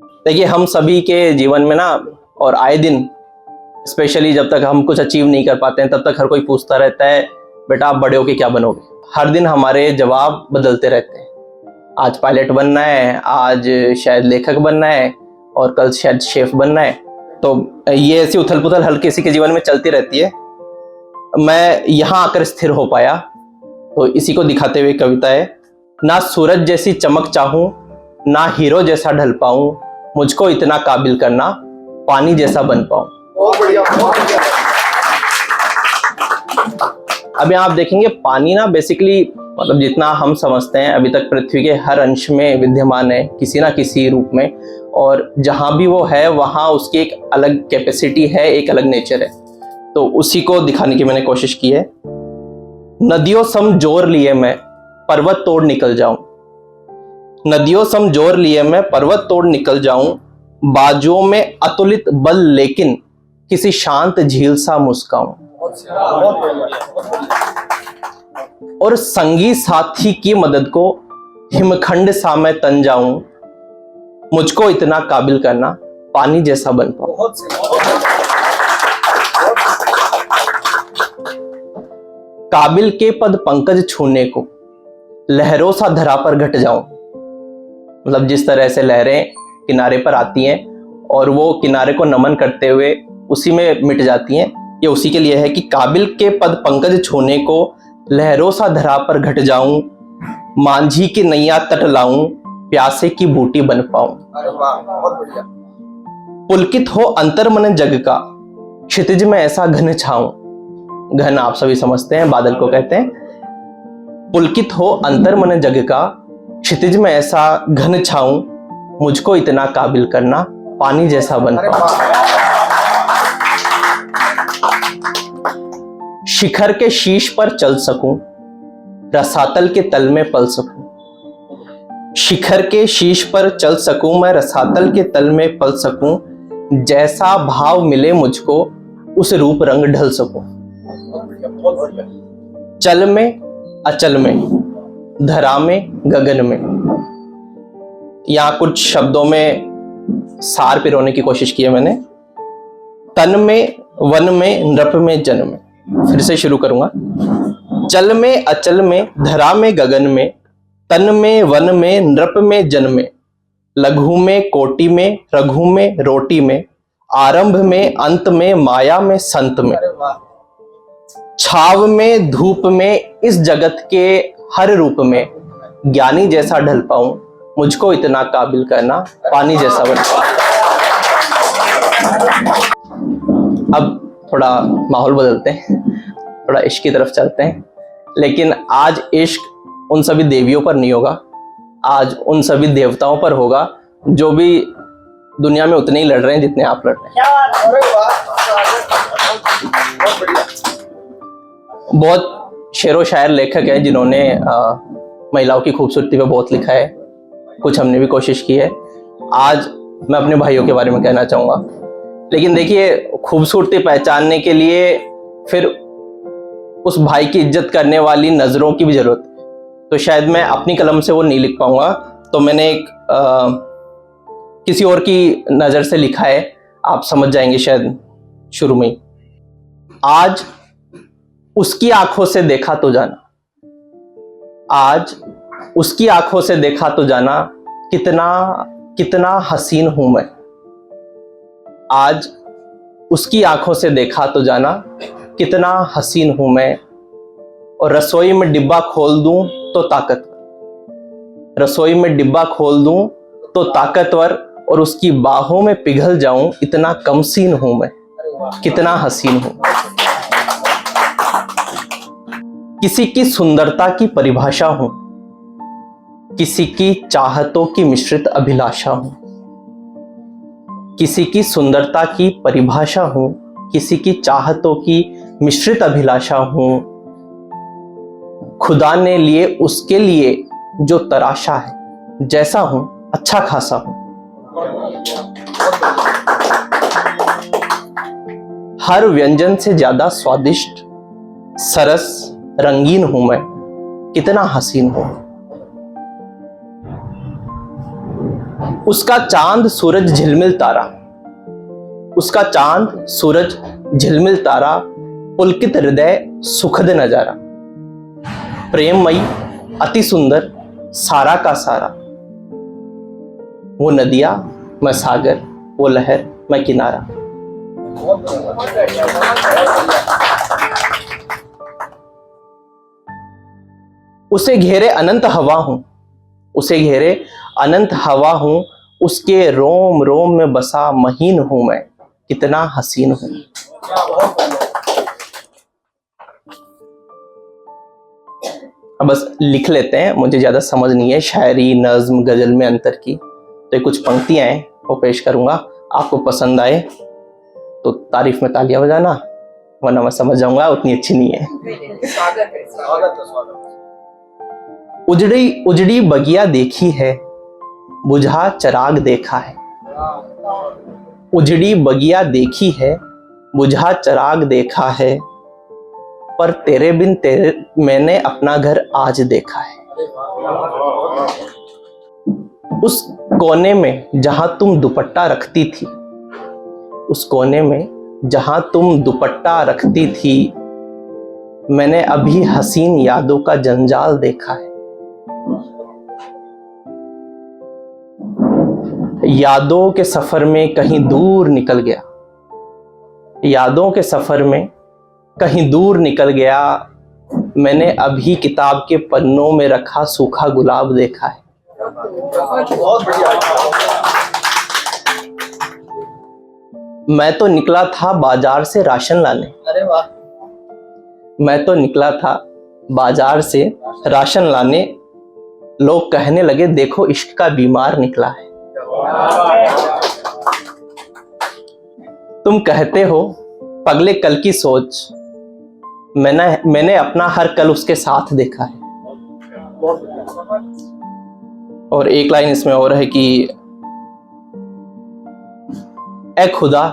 देखिए, हम सभी के जीवन में ना और आए दिन, स्पेशली जब तक हम कुछ अचीव नहीं कर पाते हैं तब तक हर कोई पूछता रहता है, बेटा आप बड़े होके क्या बनोगे। हर दिन हमारे जवाब बदलते रहते हैं। आज पायलट बनना है, आज शायद लेखक बनना है और कल शायद शेफ बनना है। तो ये ऐसी उथल पुथल हर किसी के जीवन में चलती रहती है। मैं यहाँ आकर स्थिर हो पाया, तो इसी को दिखाते हुए कविता है। ना सूरज जैसी चमक चाहूं, ना हीरो जैसा ढल पाऊं, मुझको इतना काबिल करना पानी जैसा बन पाऊं। बहुत बढ़िया, बहुत बढ़िया। अब यहाँ आप देखेंगे, पानी ना बेसिकली मतलब जितना हम समझते हैं अभी तक पृथ्वी के हर अंश में विद्यमान है किसी ना किसी रूप में, और जहाँ भी वो है वहाँ उसकी एक अलग कैपेसिटी है, एक अलग नेचर है। तो उसी को दिखाने की मैंने कोशिश की है। नदियों सम जोर लिए मैं पर्वत तोड़ निकल जाऊं, नदियों सम जोर लिए मैं पर्वत तोड़ निकल जाऊं, बाजुओं में अतुलित बल लेकिन किसी शांत झील सा मुस्काऊं, और संगी साथी की मदद को हिमखंड सा मैं तन जाऊं, मुझको इतना काबिल करना पानी जैसा बन पाऊं। काबिल के पद पंकज छूने को लहरों सा धरा पर घट जाऊं, मतलब जिस तरह से लहरें किनारे पर आती हैं और वो किनारे को नमन करते हुए उसी में मिट जाती हैं, ये उसी के लिए है कि काबिल के पद पंकज छूने को लहरों सा धरा पर घट जाऊं, मांझी की नैया तट लाऊं, प्यासे की बूटी बन पाऊं। अरे वाह, बहुत बढ़िया। पुलकित हो अंतर मन जग का, क्षितिज में ऐसा घन छाऊं, घन आप सभी समझते हैं बादल को कहते हैं। पुलकित हो अंतर मन जग का, क्षितिज में ऐसा घन छाऊं, मुझको इतना काबिल करना पानी जैसा बन पाऊं। शिखर के शीश पर चल सकूं, रसातल के तल में पल सकूं, शिखर के शीश पर चल सकूं, मैं रसातल के तल में पल सकूं, जैसा भाव मिले मुझको उस रूप रंग ढल सकूं। चल में अचल में, धरा में गगन में, यहां कुछ शब्दों में सार पिरोने की कोशिश की है मैंने। तन में, वन में, नृप में, जन में। फिर से शुरू करूंगा। चल में अचल में, धरा में गगन में, तन में वन में, नृप में, जन में, लघु में कोटि में, रघु में रोटी में, आरंभ में अंत में, माया में संत में, छाव में धूप में, इस जगत के हर रूप में, ज्ञानी जैसा ढल पाऊं, मुझको इतना काबिल करना पानी जैसा बन पाऊं। अब थोड़ा माहौल बदलते हैं, थोड़ा इश्क की तरफ चलते हैं। लेकिन आज इश्क उन सभी देवियों पर नहीं होगा, आज उन सभी देवताओं पर होगा जो भी दुनिया में उतने ही लड़ रहे हैं जितने आप लड़ रहे हैं। बहुत शेरो शायर लेखक हैं जिन्होंने महिलाओं की खूबसूरती पे बहुत लिखा है, कुछ हमने भी कोशिश की है। आज मैं अपने भाइयों के बारे में कहना चाहूँगा। लेकिन देखिए, खूबसूरती पहचानने के लिए फिर उस भाई की इज्जत करने वाली नज़रों की भी ज़रूरत है। तो शायद मैं अपनी कलम से वो नहीं लिख पाऊँगा, तो मैंने एक किसी और की नज़र से लिखा है, आप समझ जाएंगे शायद शुरू में ही। आज उसकी आंखों से देखा तो जाना, आज उसकी आंखों से देखा तो जाना, कितना कितना हसीन हूं मैं। आज उसकी आंखों से देखा तो जाना, कितना हसीन हूं मैं। और रसोई में डिब्बा खोल दूं तो ताकतवर, रसोई में डिब्बा खोल दूं तो ताकतवर, और उसकी बाहों में पिघल जाऊं, इतना कमसीन हूं मैं, कितना हसीन हूं। किसी की सुंदरता की परिभाषा हूं, किसी की चाहतों की मिश्रित अभिलाषा हूं, किसी की सुंदरता की परिभाषा हूं, किसी की चाहतों की मिश्रित अभिलाषा हूं। खुदा ने लिए उसके लिए जो तराशा है, जैसा हूं अच्छा खासा हूं। हर व्यंजन से ज्यादा स्वादिष्ट, सरस, रंगीन हूं मैं, कितना हसीन हूं। उसका चांद सूरज झिलमिल तारा, उसका चांद सूरज झिलमिल तारा, पुलकित हृदय सुखद नजारा, प्रेममयी अति सुंदर सारा का सारा, वो नदियां मैं सागर, वो लहर मैं किनारा। उसे घेरे अनंत हवा हूं, उसे घेरे अनंत हवा हूं, उसके रोम रोम में बसा महीन हूं मैं, कितना हसीन हूं। अब बस लिख लेते हैं, मुझे ज्यादा समझ नहीं है शायरी नज्म गजल में अंतर की, तो ये कुछ पंक्तियां हैं वो पेश करूंगा। आपको पसंद आए तो तारीफ में तालियां बजाना, वरना मैं समझ जाऊंगा उतनी अच्छी नहीं है। उजड़ी उजड़ी बगिया देखी है, बुझा चराग देखा है। उजड़ी बगिया देखी है, बुझा चराग देखा है, पर तेरे बिन तेरे मैंने अपना घर आज देखा है। उस कोने में जहां तुम दुपट्टा रखती थी, उस कोने में जहां तुम दुपट्टा रखती थी, मैंने अभी हसीन यादों का जंजाल देखा है। यादों के सफर में कहीं दूर निकल गया, यादों के सफर में कहीं दूर निकल गया, मैंने अभी किताब के पन्नों में रखा सूखा गुलाब देखा है। बहुत बढ़िया। मैं तो निकला था बाजार से राशन लाने, अरे वाह। मैं तो निकला था बाजार से राशन लाने, लोग कहने लगे देखो इश्क का बीमार निकला है। तुम कहते हो पगले कल की सोच, मैंने अपना हर कल उसके साथ देखा है। और एक लाइन इसमें और है कि ए खुदा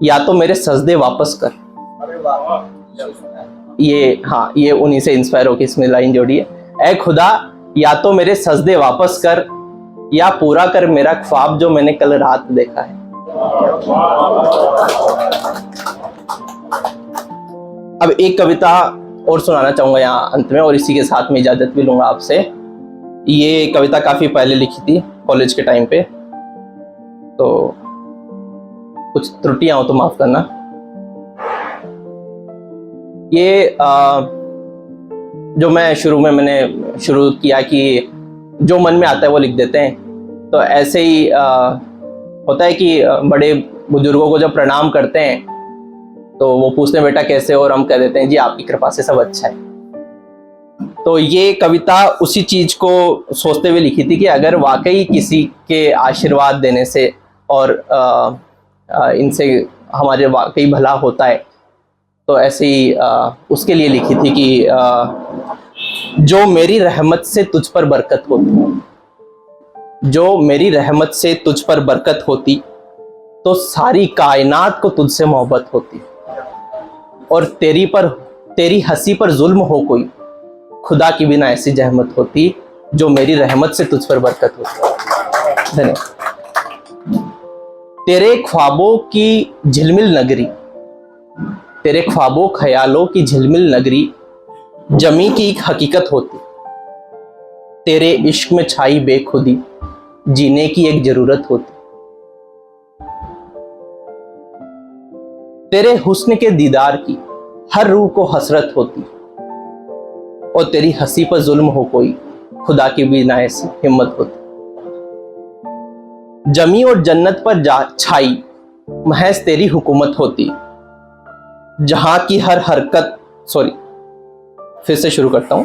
या तो मेरे सजदे वापस कर। अरे वाह। ये उन्हीं से इंस्पायर होकर इसमें लाइन जोड़ी है। ए खुदा या तो मेरे सजदे वापस कर, या पूरा कर मेरा ख्वाब जो मैंने कल रात देखा है। अब एक कविता और सुनाना चाहूंगा यहाँ अंत में, और इसी के साथ में इजाजत भी लूंगा आपसे। ये कविता काफी पहले लिखी थी कॉलेज के टाइम पे, तो कुछ त्रुटियां हो तो माफ करना। ये जो मैं शुरू में मैंने शुरू किया कि जो मन में आता है वो लिख देते हैं, तो ऐसे ही होता है कि बड़े बुजुर्गों को जब प्रणाम करते हैं तो वो पूछते हैं बेटा कैसे हो, और हम कह देते हैं जी आपकी कृपा से सब अच्छा है। तो ये कविता उसी चीज को सोचते हुए लिखी थी कि अगर वाकई किसी के आशीर्वाद देने से और इनसे हमारे वाकई भला होता है, तो ऐसे ही उसके लिए लिखी थी कि जो मेरी रहमत से तुझ पर बरकत होती, जो मेरी रहमत से तुझ पर बरकत होती, तो सारी कायनात को तुझसे मोहब्बत होती, और तेरी हंसी पर जुल्म हो कोई, खुदा की बिना ऐसी जहमत होती, जो मेरी रहमत से तुझ पर बरकत होती। धन्यवाद। तेरे ख्वाबों की झिलमिल नगरी, तेरे ख्वाबों ख्यालों की झिलमिल नगरी, जमी की एक हकीकत होती, तेरे इश्क में छाई बेखुदी, जीने की एक जरूरत होती। तेरे हुस्न के दीदार की हर रूह को हसरत होती, और तेरी हंसी पर जुल्म हो कोई, खुदा की बिना ऐसी हिम्मत होती। जमी और जन्नत पर छाई महज तेरी हुकूमत होती, जहां की हर हरकत फिर से शुरू करता हूं।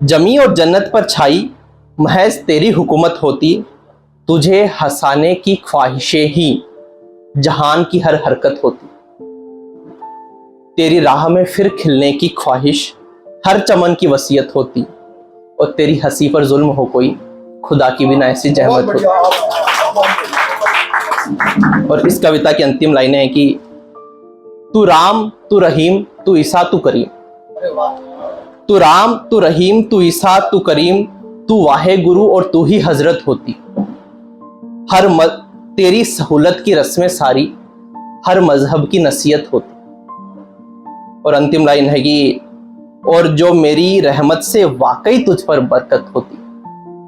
जमी और जन्नत पर छाई महज तेरी हुकूमत होती, तुझे हंसाने की ख्वाहिशें ही जहान की हर हरकत होती। तेरी राह में फिर खिलने की ख्वाहिश हर चमन की वसीयत होती, और तेरी हंसी पर जुल्म हो कोई, खुदा की बिना ऐसी जहमत होती। और इस कविता की अंतिम लाइनें हैं कि तू राम तू रहीम तू ईसा तू करीम, तू राम तू रहीम तू ईसा तू करीम, तू वाहे गुरु और तू ही हजरत होती, तेरी सहूलत की रस्में सारी हर मजहब की नसीहत होती। और अंतिम लाइन है कि और जो मेरी रहमत से वाकई तुझ पर बरकत होती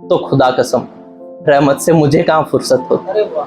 तो खुदा कसम रहमत से मुझे कहाँ फुर्सत होती। अरे वाह।